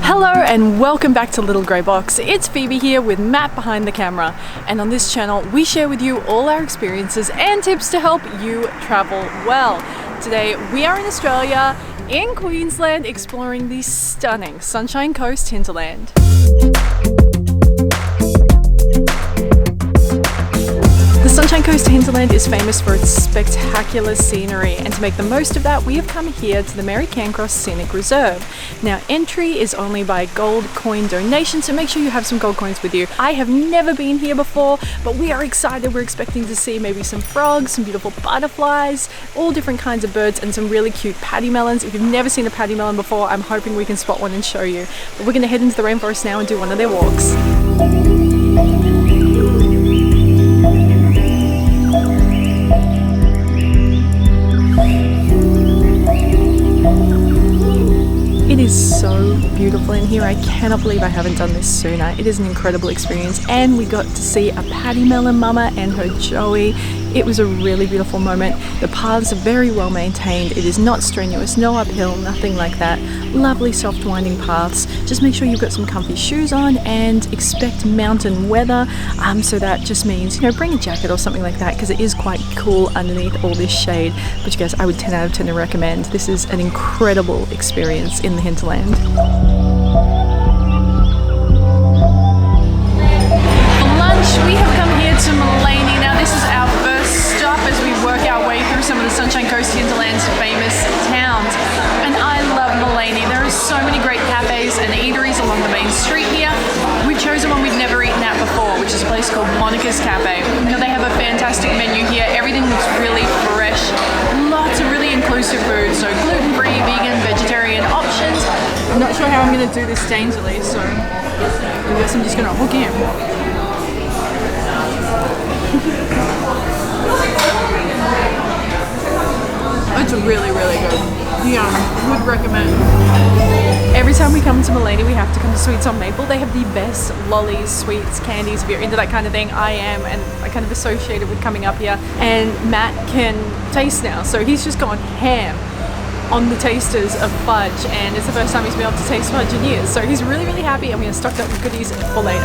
Hello and welcome back to Little Grey Box. It's Phoebe here with Matt behind the camera, and on this channel we share with you all our experiences and tips to help you travel well. Today we are in Australia, in Queensland, exploring the stunning Sunshine Coast Hinterland. The Sunshine Coast Hinterland is famous for its spectacular scenery, and to make the most of that we have come here to the Cairncross Scenic Reserve. Now entry is only by gold coin donation, so make sure you have some gold coins with you. I have never been here before, but we are excited. We're expecting to see maybe some frogs, some beautiful butterflies, all different kinds of birds, and some really cute paddy melons. If you've never seen a paddy melon before, I'm hoping we can spot one and show you. But we're going to head into the rainforest now and do one of their walks. It is so beautiful in here. I cannot believe I haven't done this sooner. It is an incredible experience, and we got to see a paddy melon mama and her joey. It was a really beautiful moment. The paths are very well maintained. It is not strenuous, no uphill, nothing like that. Lovely soft winding paths. Just make sure you've got some comfy shoes on and expect mountain weather. So that just means, bring a jacket or something like that, because it is quite cool underneath all this shade. But you guys, I would 10 out of 10 recommend. This is an incredible experience in the hinterland. For lunch, we have come here to Maleny. Now this is our first stop as we work our way through some of the Sunshine Coast Hinterland's famous towns. And I love Maleny. There are so many great cafes and eateries along the main street here. We've chosen one we've never eaten at before, which is a place called Monica's Cafe. They have a fantastic menu here. Everything looks really fresh. Lots of really inclusive food, so gluten-free, vegan, vegetarian options. I'm not sure how I'm going to do this daintily, so I guess I'm just going to hook in. It's really, really good. Yeah, would recommend. Every time we come to Maleny, we have to come to Sweets on Maple. They have the best lollies, sweets, candies. If you're into that kind of thing, I am, and I kind of associated with coming up here. And Matt can taste now, so he's just gone ham on the tasters of fudge, and it's the first time he's been able to taste fudge in years. So he's really, really happy, and we are stocked up with goodies for later.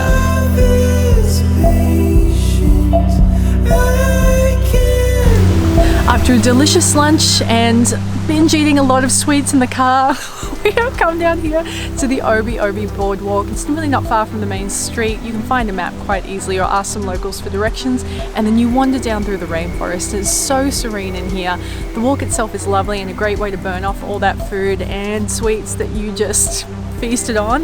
After a delicious lunch and binge eating a lot of sweets in the car, we have come down here to the Obi boardwalk. It's really not far from the main street. You can find a map quite easily or ask some locals for directions, and then you wander down through the rainforest. It's so serene in here. The walk itself is lovely and a great way to burn off all that food and sweets that you just feasted on.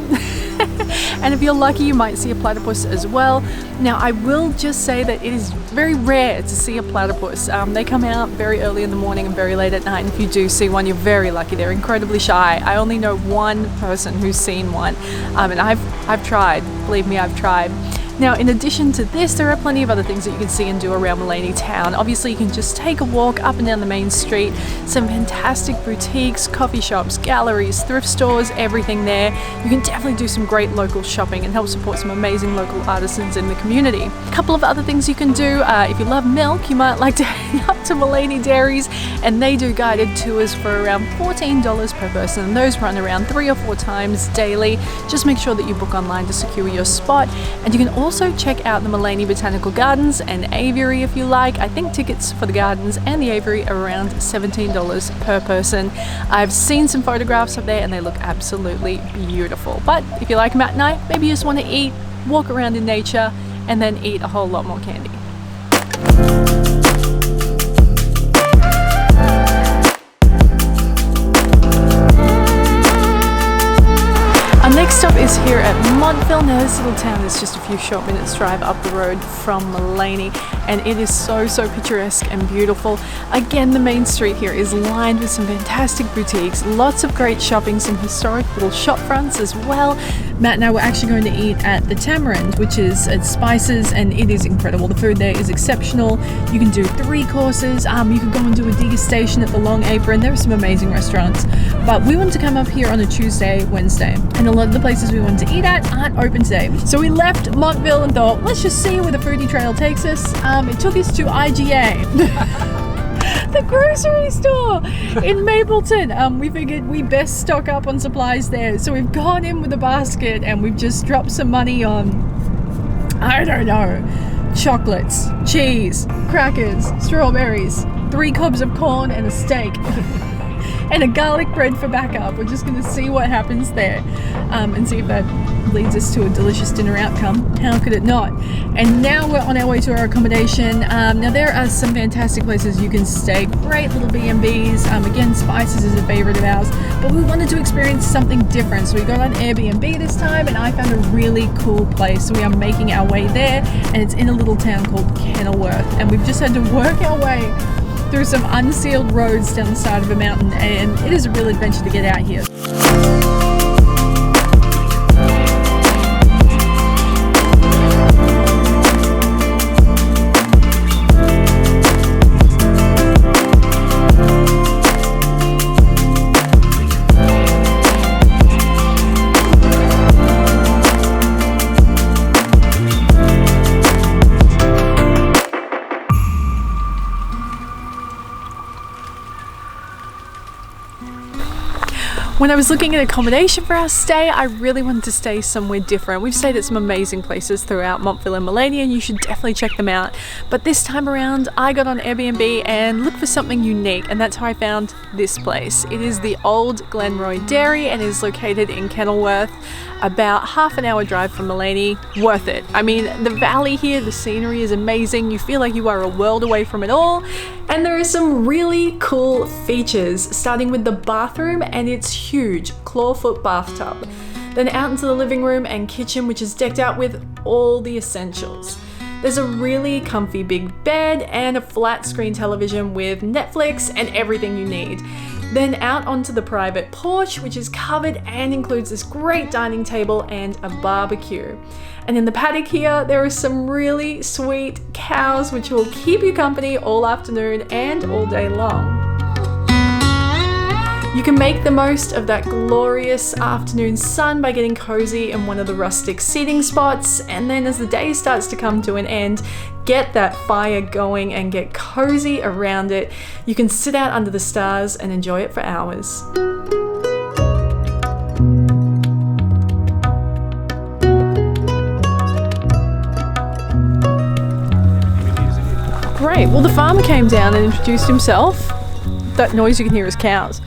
And if you're lucky, you might see a platypus as well. Now I will just say that it is very rare to see a platypus. They come out very early in the morning and very late at night, and if you do see one, you're very lucky. They're incredibly shy. I only know one person who's seen one, and I've tried. Believe me, I've tried. Now, in addition to this, there are plenty of other things that you can see and do around Maleny town. Obviously, you can just take a walk up and down the main street. Some fantastic boutiques, coffee shops, galleries, thrift stores, everything there. You can definitely do some great local shopping and help support some amazing local artisans in the community. A couple of other things you can do. If you love milk, you might like to head up to Maleny Dairies, and they do guided tours for around $14 per person, and those run around 3 or 4 times daily. Just make sure that you book online to secure your spot, and you can also check out the Maleny Botanical Gardens and Aviary if you like. I think tickets for the gardens and the aviary are around $17 per person. I've seen some photographs up there and they look absolutely beautiful. But if you like Matt and I, maybe you just want to eat, walk around in nature, and then eat a whole lot more candy. Next stop is here at Montville. Now this little town is just a few short minutes drive up the road from Maleny, and it is so picturesque and beautiful. Again, the main street here is lined with some fantastic boutiques, lots of great shopping, some historic little shop fronts as well. Matt and I were actually going to eat at the Tamarind, which is at Spices, and it is incredible. The food there is exceptional. You can do 3 courses. You can go and do a degustation at the Long Apron. There are some amazing restaurants, but we wanted to come up here on a Tuesday, Wednesday, and a lot of the places we wanted to eat at aren't open today. So we left Montville and thought, let's just see where the foodie trail takes us. It took us to IGA. the grocery store in Mapleton. We figured we best stock up on supplies there. So we've gone in with a basket and we've just dropped some money on, I don't know, chocolates, cheese, crackers, strawberries, 3 cobs of corn and a steak. And a garlic bread for backup. We're just going to see what happens there and see if that leads us to a delicious dinner outcome. How could it not? And now we're on our way to our accommodation. Now there are some fantastic places you can stay, great little B&Bs. Again, Spices is a favorite of ours, but we wanted to experience something different. So we got on Airbnb this time and I found a really cool place. So we are making our way there and it's in a little town called Kenilworth. And we've just had to work our way through some unsealed roads down the side of a mountain, and it is a real adventure to get out here. When I was looking at accommodation for our stay, I really wanted to stay somewhere different. We've stayed at some amazing places throughout Montville and Maleny, and you should definitely check them out. But this time around, I got on Airbnb and looked for something unique, and that's how I found this place. It is the Old Glenroy Dairy and is located in Kenilworth, about half an hour drive from Maleny. Worth it. I mean, the valley here, the scenery is amazing. You feel like you are a world away from it all. And there are some really cool features, starting with the bathroom, and it's huge, clawfoot bathtub. Then out into the living room and kitchen, which is decked out with all the essentials. There's a really comfy big bed and a flat screen television with Netflix and everything you need. Then out onto the private porch, which is covered and includes this great dining table and a barbecue. And in the paddock here, there are some really sweet cows which will keep you company all afternoon and all day long. You can make the most of that glorious afternoon sun by getting cozy in one of the rustic seating spots, and then as the day starts to come to an end, get that fire going and get cozy around it. You can sit out under the stars and enjoy it for hours. Great, well the farmer came down and introduced himself. That noise you can hear is cows.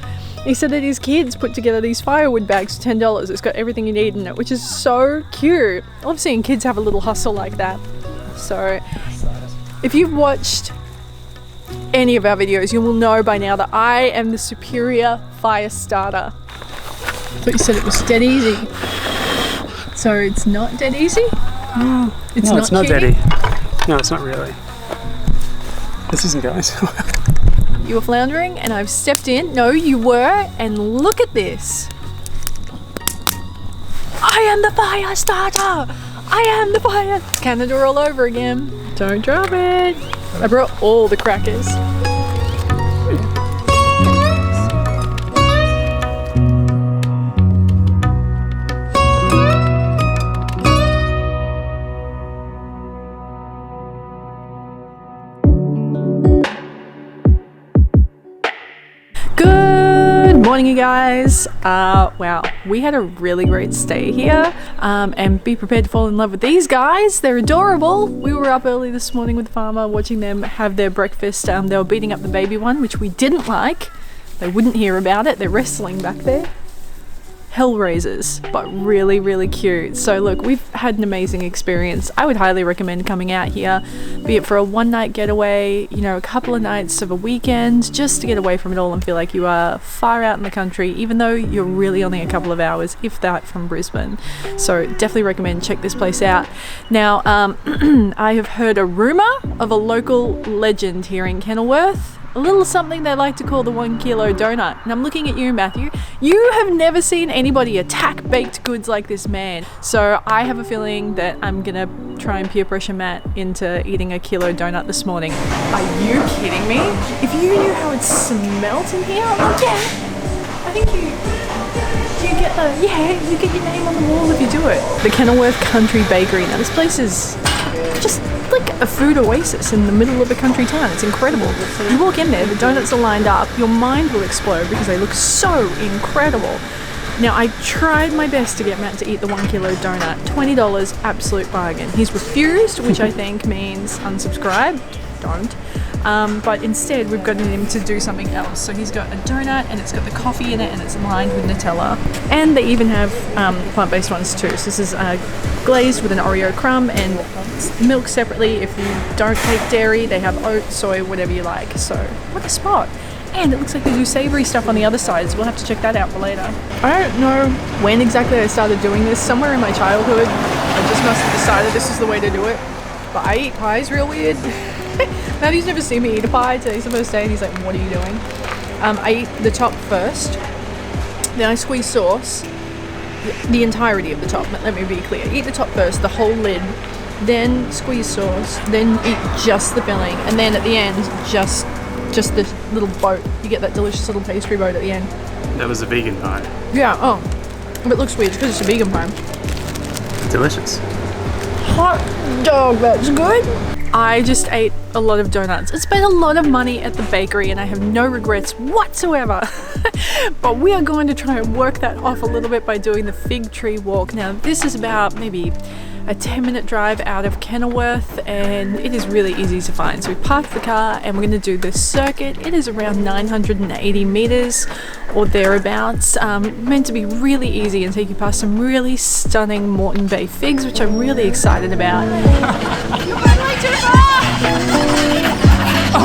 He said that his kids put together these firewood bags for $10. It's got everything you need in it, which is so cute. I love seeing kids have a little hustle like that. So if you've watched any of our videos, you will know by now that I am the superior fire starter. I thought you said it was dead easy. So it's not dead easy? It's not dead easy. No, it's not really. This isn't going so well. You were floundering and I've stepped in. No, you were, and look at this. I am the fire starter. I am the fire. Canada all over again. Don't drop it. I brought all the crackers. Morning, you guys. Wow, we had a really great stay here, and be prepared to fall in love with these guys. They're adorable. We were up early this morning with the farmer watching them have their breakfast. They were beating up the baby one, which we didn't like. They wouldn't hear about it. They're wrestling back there. Hellraisers, but really, really cute. So look, we've had an amazing experience. I would highly recommend coming out here, be it for a one-night getaway, you know, a couple of nights of a weekend, just to get away from it all and feel like you are far out in the country, even though you're really only a couple of hours, if that, from Brisbane. So definitely recommend check this place out. Now, I have heard a rumour of a local legend here in Kenilworth. A little something they like to call the 1 kilo donut. And I'm looking at you, Matthew. You have never seen anybody attack baked goods like this man. So I have a feeling that I'm gonna try and peer pressure Matt into eating a kilo donut this morning. Are you kidding me? If you knew how it smelt in here, like, yeah, I think you get your name on the wall if you do it. The Kenilworth Country Bakery. Now this place is just like a food oasis in the middle of a country town. It's incredible. You walk in there, the donuts are lined up, your mind will explode because they look so incredible. Now, I tried my best to get Matt to eat the 1 kilo donut. $20, absolute bargain. He's refused, which I think means unsubscribe. Don't. But instead, we've gotten him to do something else. So he's got a donut and it's got the coffee in it and it's lined with Nutella. And they even have plant-based ones too. So this is glazed with an Oreo crumb and milk separately. If you don't take dairy, they have oat, soy, whatever you like. So what a spot. And it looks like they do savoury stuff on the other side, so we'll have to check that out for later. I don't know when exactly I started doing this. Somewhere in my childhood, I just must have decided this is the way to do it. But I eat pies real weird. Maddie's never seen me eat a pie. Today's the first day and he's like, what are you doing? I eat the top first, then I squeeze sauce, the entirety of the top, let me be clear. Eat the top first, the whole lid, then squeeze sauce, then eat just the filling, and then at the end, just the little boat. You get that delicious little pastry boat at the end. That was a vegan pie. Yeah, oh. But it looks weird because it's a vegan pie. Delicious. Hot dog, that's good. I just ate a lot of donuts. I spent a lot of money at the bakery and I have no regrets whatsoever. But we are going to try and work that off a little bit by doing the fig tree walk. Now this is about maybe a 10-minute drive out of Kenilworth and it is really easy to find. So we parked the car and we're going to do this circuit. It is around 980 meters or thereabouts. Meant to be really easy and take you past some really stunning Moreton Bay figs, which I'm really excited about. You went way too far! Oh,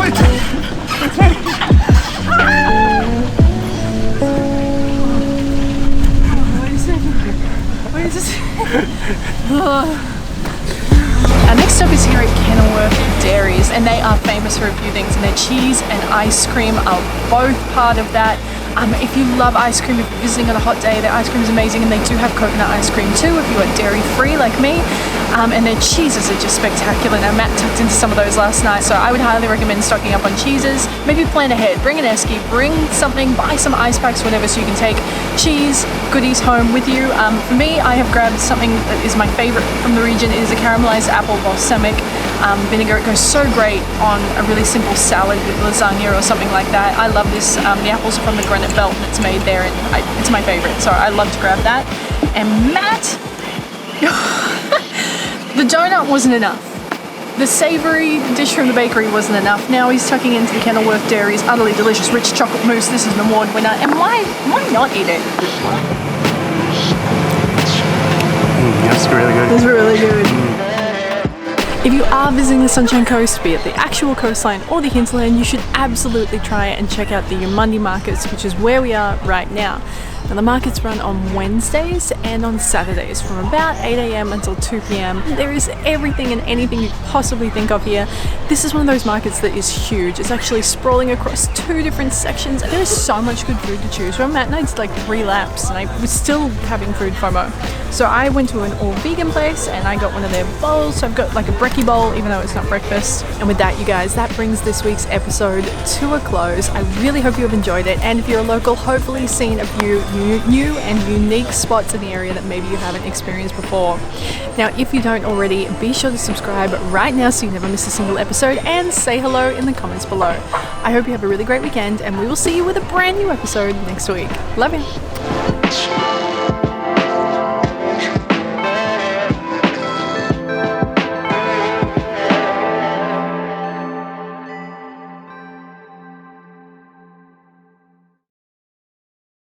Wait a second. Our next stop is here at Kenilworth Dairies and they are famous for a few things, and their cheese and ice cream are both part of that. If you love ice cream, if you're visiting on a hot day, their ice cream is amazing, and they do have coconut ice cream too if you are dairy free like me. And their cheeses are just spectacular. Now Matt tucked into some of those last night, so I would highly recommend stocking up on cheeses. Maybe plan ahead, bring an esky, bring something, buy some ice packs, whatever, so you can take cheese goodies home with you. For me, I have grabbed something that is my favorite from the region. It is a caramelized apple balsamic vinegar. It goes so great on a really simple salad with lasagna or something like that. I love this. The apples are from the Granite Belt and it's made there, and it's my favorite, so I love to grab that. And Matt, the donut wasn't enough. The savoury dish from the bakery wasn't enough. Now he's tucking into the Kenilworth Dairies utterly delicious rich chocolate mousse. This is an award winner, and why not eat it? That's really good. It's really good. If you are visiting the Sunshine Coast, be it the actual coastline or the hinterland, you should absolutely try and check out the Monday markets, which is where we are right now. Now the markets run on Wednesdays and on Saturdays from about 8 AM until 2 PM. There is everything and anything you possibly think of here. This is one of those markets that is huge. It's actually sprawling across 2 different sections. There is so much good food to choose from. Matt and I did like 3 laps and I was still having food FOMO. So I went to an all vegan place and I got one of their bowls. So I've got like a brekkie bowl, even though it's not breakfast. And with that, you guys, that brings this week's episode to a close. I really hope you have enjoyed it. And if you're a local, hopefully seen a few new and unique spots in the area that maybe you haven't experienced before. Now, if you don't already, be sure to subscribe right now so you never miss a single episode, and say hello in the comments below. I hope you have a really great weekend, and we will see you with a brand new episode next week. Love you.